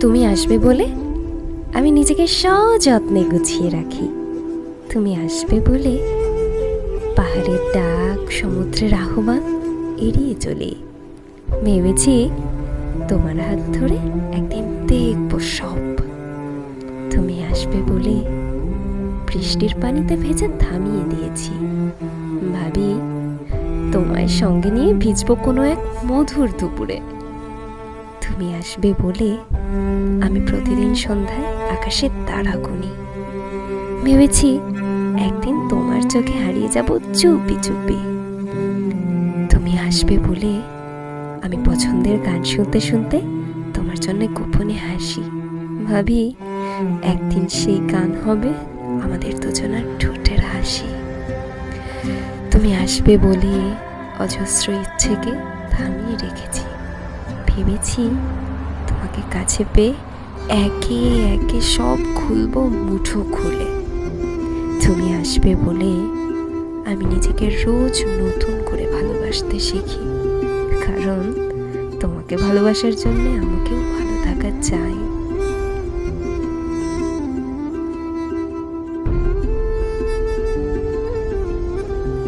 তুমি আসবে বলে আমি নিজেকে সযত্নে গুছিয়ে রাখি। তুমি আসবে বলে পাহাড়ের ডাক, সমুদ্রের আহ্বান এড়িয়ে চলে। ভেবেছি তোমার হাত ধরে একদিন দেখব সব। তুমি আসবে বলে বৃষ্টির পানিতে ভেজে থামিয়ে দিয়েছি। ভাবি তোমায় সঙ্গে নিয়ে ভিজবো কোনো এক মধুর দুপুরে। তুমি আসবে বলে আমি প্রতিদিন সন্ধ্যায় আকাশের তারা গুনি। ভেবেছি একদিন তোমার চোখে হারিয়ে যাব চুপি চুপি। তুমি আসবে বলে আমি পছন্দের গান শুনতে শুনতে তোমার জন্য গোপনে হাসি। ভাবি একদিন সেই গান হবে আমাদের দুজনার ঠোঁটের হাসি। তুমি আসবে বলে অজস্র ইচ্ছেকে থামিয়ে রেখেছি। ভেবেছি তোমাকে কাছে পেয়ে একে একে সব খুলবো মুঠো খুলে। তুমি আসবে বলে আমি নিজেকে রোজ নতুন করে ভালোবাসতে শিখি, কারণ তোমাকে ভালোবাসার জন্য আমাকেও ভালো থাকা চাই।